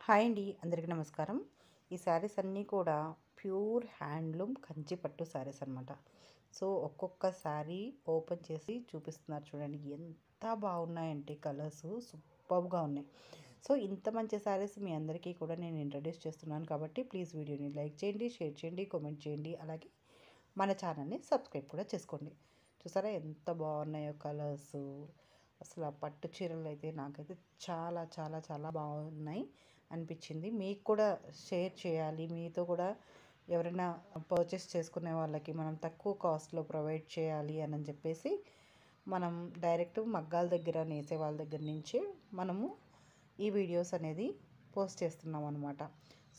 Hi అండి, అందరికీ నమస్కారం. ఈ శారీస్ అన్నీ కూడా ప్యూర్ హ్యాండ్లూమ్ కంచి పట్టు శారీస్ అనమాట. సో ఒక్కొక్క శారీ ఓపెన్ చేసి చూపిస్తున్నారు చూడండి, ఎంత బాగున్నాయంటే కలర్స్ సూపర్గా ఉన్నాయి. సో ఇంత మంచి శారీస్ మీ అందరికీ కూడా నేను ఇంట్రడ్యూస్ చేస్తున్నాను కాబట్టి ప్లీజ్ వీడియోని లైక్ చేయండి, షేర్ చేయండి, కామెంట్ చేయండి, అలాగే మన ఛానల్ని సబ్స్క్రైబ్ కూడా చేసుకోండి. చూసారా ఎంత బాగున్నాయో కలర్స్. అసలు ఆ పట్టు చీరలు అయితే నాకైతే చాలా చాలా చాలా బాగున్నాయి అనిపించింది. మీకు కూడా షేర్ చేయాలి, మీతో కూడా ఎవరైనా పర్చేస్ చేసుకునే వాళ్ళకి మనం తక్కువ కాస్ట్లో ప్రొవైడ్ చేయాలి అని చెప్పేసి మనం డైరెక్ట్ మగ్గాల దగ్గర నేసే వాళ్ళ దగ్గర నుంచి మనము ఈ వీడియోస్ అనేది పోస్ట్ చేస్తున్నాం అనమాట.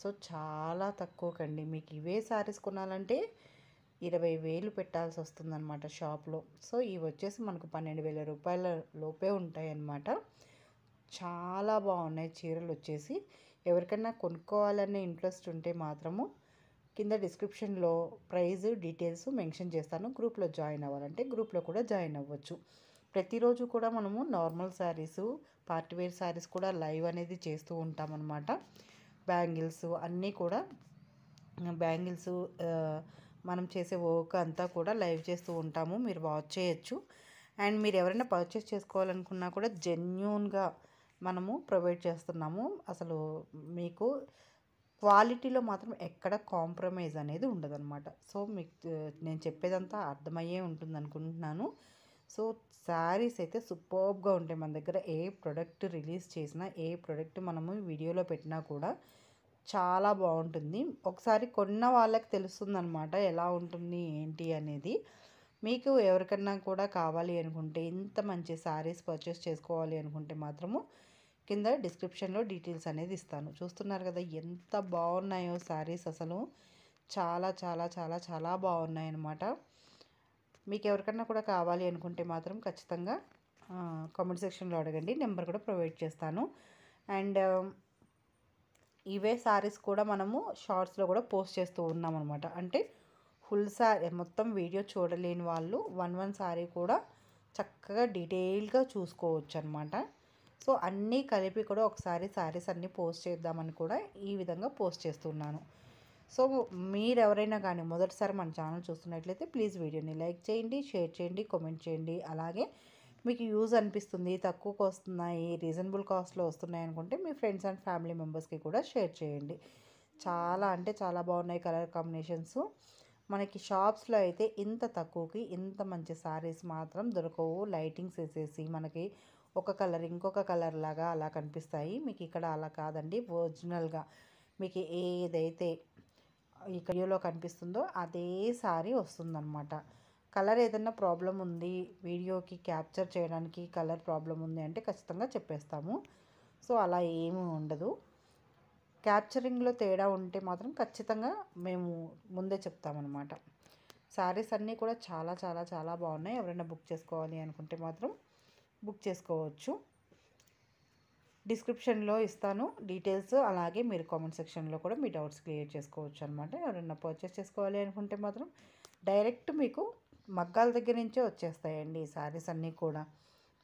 సో చాలా తక్కువకండి, మీకు ఇవే శారీస్ కొనాలంటే 20,000 పెట్టాల్సి వస్తుందన్నమాట షాప్లో. సో ఇవి వచ్చేసి మనకు 12,000 రూపాయల లోపే ఉంటాయి అన్నమాట. చాలా బాగున్నాయి చీరలు వచ్చేసి. ఎవరికైనా కొనుక్కోవాలనే ఇంట్రెస్ట్ ఉంటే మాత్రము కింద డిస్క్రిప్షన్లో ప్రైస్ డీటెయిల్స్ మెన్షన్ చేస్తాను. గ్రూప్లో జాయిన్ అవ్వాలంటే గ్రూప్లో కూడా జాయిన్ అవ్వచ్చు. ప్రతిరోజు కూడా మనము నార్మల్ శారీస్, పార్టీవేర్ శారీస్ కూడా లైవ్ అనేది చేస్తూ ఉంటామన్నమాట. బ్యాంగిల్స్ అన్నీ కూడా బ్యాంగిల్స్ మనం చేసే వర్క్ అంతా కూడా లైవ్ చేస్తూ ఉంటాము, మీరు వాచ్ చేయొచ్చు. అండ్ మీరు ఎవరైనా పర్చేస్ చేసుకోవాలనుకున్నా కూడా జెన్యూన్గా మనము ప్రొవైడ్ చేస్తున్నాము. అసలు మీకు క్వాలిటీలో మాత్రం ఎక్కడ కాంప్రమైజ్ అనేది ఉండదన్నమాట. సో మీకు నేను చెప్పేదంతా అర్థమయ్యే ఉంటుంది అనుకుంటున్నాను. సో శారీస్ అయితే సూపర్బ్గా ఉంటాయి మన దగ్గర. ఏ ప్రోడక్ట్ రిలీజ్ చేసినా, ఏ ప్రోడక్ట్ మనము వీడియోలో పెట్టినా కూడా చాలా బాగుంటుంది. ఒకసారి కొన్న వాళ్ళకి తెలుస్తుందన్నమాట ఎలా ఉంటుంది ఏంటి అనేది. మీకు ఎవరికన్నా కూడా కావాలి అనుకుంటే, ఇంత మంచి శారీస్ పర్చేస్ చేసుకోవాలి అనుకుంటే మాత్రము కింద డిస్క్రిప్షన్లో డీటెయిల్స్ అనేది ఇస్తాను. చూస్తున్నారు కదా ఎంత బాగున్నాయో శారీస్. అసలు చాలా చాలా చాలా చాలా బాగున్నాయి అన్నమాట. మీకు ఎవరికన్నా కూడా కావాలి అనుకుంటే మాత్రం ఖచ్చితంగా కామెంట్ సెక్షన్లో అడగండి, నెంబర్ కూడా ప్రొవైడ్ చేస్తాను. అండ్ ఇవే శారీస్ కూడా మనము షార్ట్స్లో కూడా పోస్ట్ చేస్తూ ఉన్నాం అనమాట. అంటే ఫుల్ శారీ మొత్తం వీడియో చూడలేని వాళ్ళు వన్ శారీ కూడా చక్కగా డీటెయిల్గా చూసుకోవచ్చు అనమాట. సో అన్నీ కలిపి కూడా ఒకసారి శారీస్ అన్నీ పోస్ట్ చేద్దామని కూడా ఈ విధంగా పోస్ట్ చేస్తున్నాను. సో మీరు ఎవరైనా కానీ మొదటిసారి మన ఛానల్ చూస్తున్నట్లయితే ప్లీజ్ వీడియోని లైక్ చేయండి, షేర్ చేయండి, కామెంట్ చేయండి. అలాగే మీకు యూజ్ అనిపిస్తుంది, తక్కువకు వస్తున్నాయి, రీజనబుల్ కాస్ట్లో వస్తున్నాయి అనుకుంటే మీ ఫ్రెండ్స్ అండ్ ఫ్యామిలీ మెంబర్స్కి కూడా షేర్ చేయండి. చాలా అంటే చాలా బాగున్నాయి కలర్ కాంబినేషన్స్. మనకి షాప్స్లో అయితే ఇంత తక్కువకి ఇంత మంచి శారీస్ మాత్రం దొరకవు. లైటింగ్స్ వేసేసి మనకి ఒక కలర్ ఇంకొక కలర్ లాగా అలా కనిపిస్తాయి. మీకు ఇక్కడ అలా కాదండి, ఒరిజినల్గా మీకు ఏదైతే ఈ వీడియోలో కనిపిస్తుందో అదే శారీ వస్తుందన్నమాట. కలర్ ఏదైనా ప్రాబ్లం ఉంది, వీడియోకి క్యాప్చర్ చేయడానికి కలర్ ప్రాబ్లం ఉంది అంటే ఖచ్చితంగా చెప్పేస్తాము. సో అలా ఏమీ ఉండదు. క్యాప్చరింగ్లో తేడా ఉంటే మాత్రం ఖచ్చితంగా మేము ముందే చెప్తామన్నమాట. శారీస్ అన్నీ కూడా చాలా చాలా చాలా బాగున్నాయి. ఎవరైనా బుక్ చేసుకోవాలి అనుకుంటే మాత్రం బుక్ చేసుకోవచ్చు. డిస్క్రిప్షన్లో ఇస్తాను డీటెయిల్స్. అలాగే మీరు కామెంట్ సెక్షన్లో కూడా మీ డౌట్స్ క్లియర్ చేసుకోవచ్చు అనమాట. ఎవరైనా పర్చేస్ చేసుకోవాలి అనుకుంటే మాత్రం డైరెక్ట్ మీకు మగ్గాల దగ్గర నుంచే వచ్చేస్తాయండి ఈ శారీస్ అన్నీ కూడా.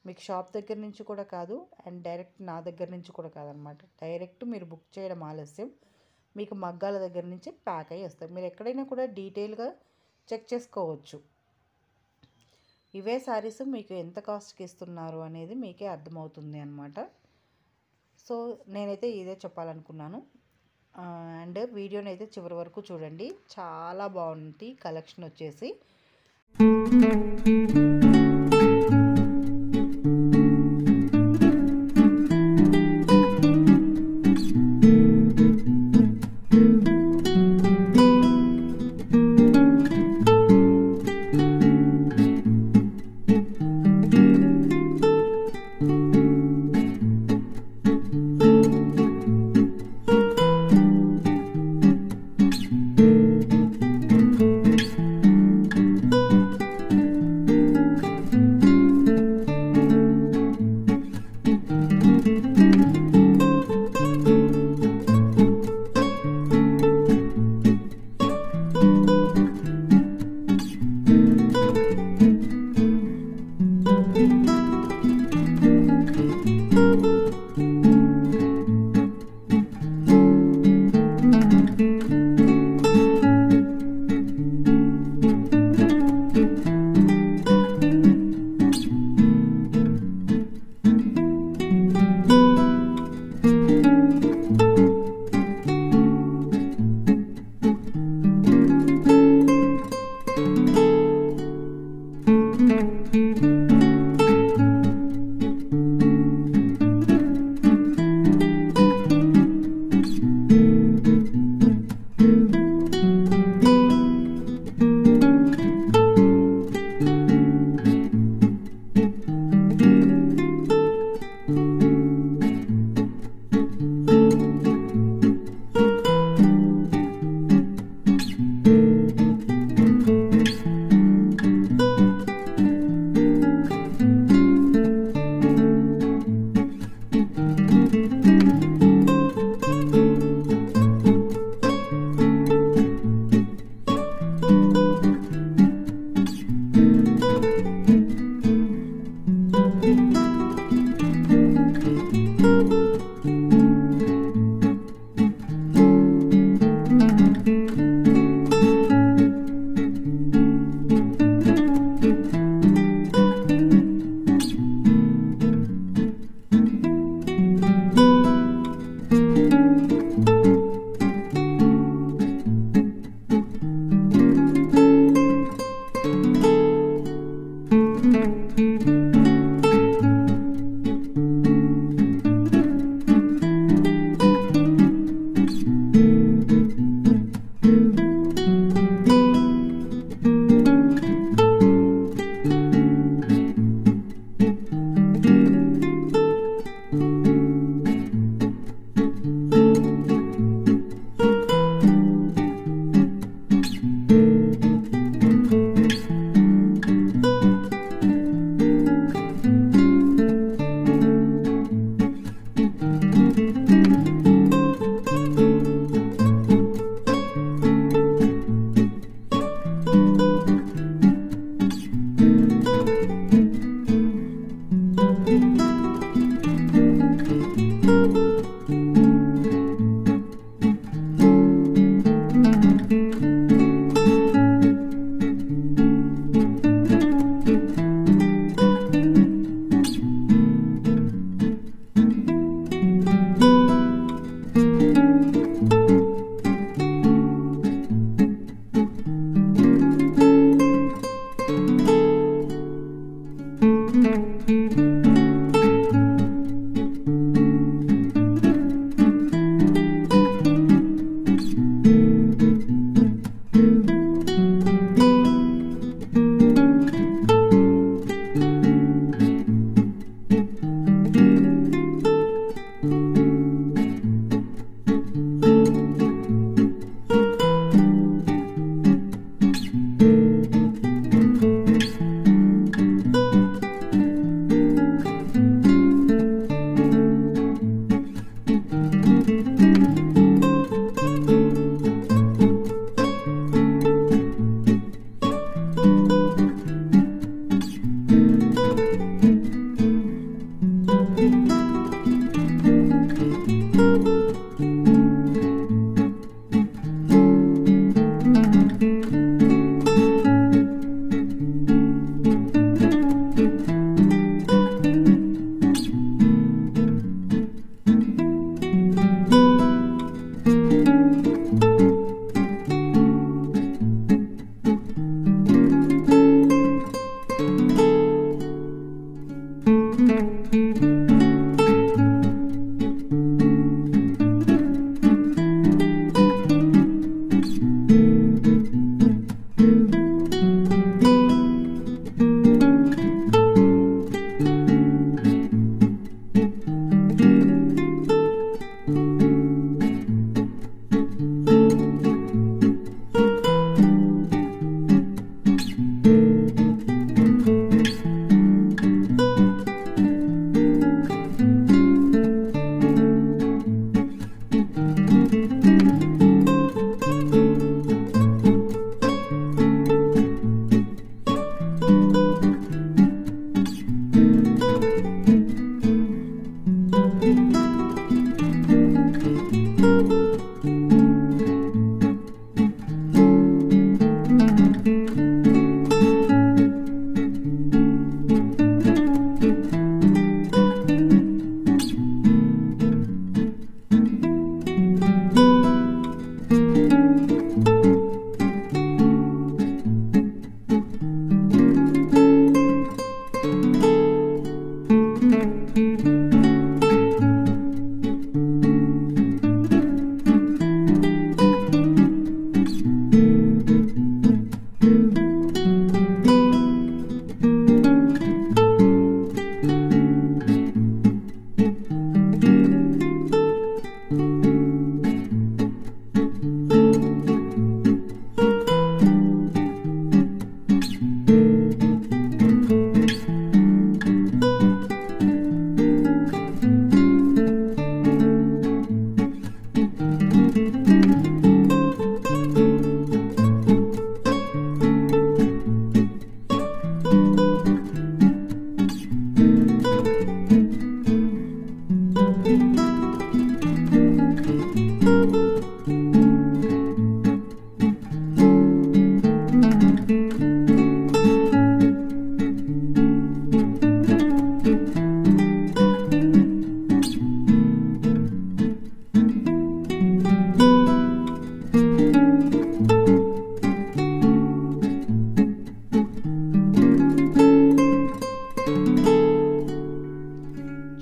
మీకు షాప్ దగ్గర నుంచి కూడా కాదు, అండ్ డైరెక్ట్ నా దగ్గర నుంచి కూడా కాదనమాట. డైరెక్ట్ మీరు బుక్ చేయడం ఆలస్యం, మీకు మగ్గాల దగ్గర నుంచి ప్యాక్ అయ్యి వస్తాయి. మీరు ఎక్కడైనా కూడా డీటెయిల్గా చెక్ చేసుకోవచ్చు. ఇవే శారీస్ మీకు ఎంత కాస్ట్కి ఇస్తున్నారు అనేది మీకే అర్థమవుతుంది అనమాట. సో నేనైతే ఇదే చెప్పాలనుకున్నాను. అండ్ వీడియోని అయితే చివరి వరకు చూడండి, చాలా బాగుంది కలెక్షన్ వచ్చేసి.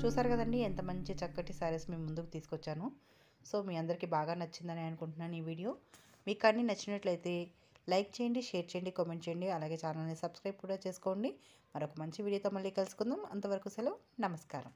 చూసారు కదండి ఎంత మంచి చక్కటి శారీస్ మీ ముందుకు తీసుకొచ్చాను. సో మీ అందరికీ బాగా నచ్చిందని అనుకుంటున్నాను ఈ వీడియో. మీకు కానీ నచ్చినట్లయితే లైక్ చేయండి, షేర్ చేయండి, కామెంట్ చేయండి. అలాగే ఛానల్ని సబ్స్క్రైబ్ కూడా చేసుకోండి. మరొక మంచి వీడియోతో మళ్ళీ కలుసుకుందాం. అంతవరకు సెలవు. నమస్కారం.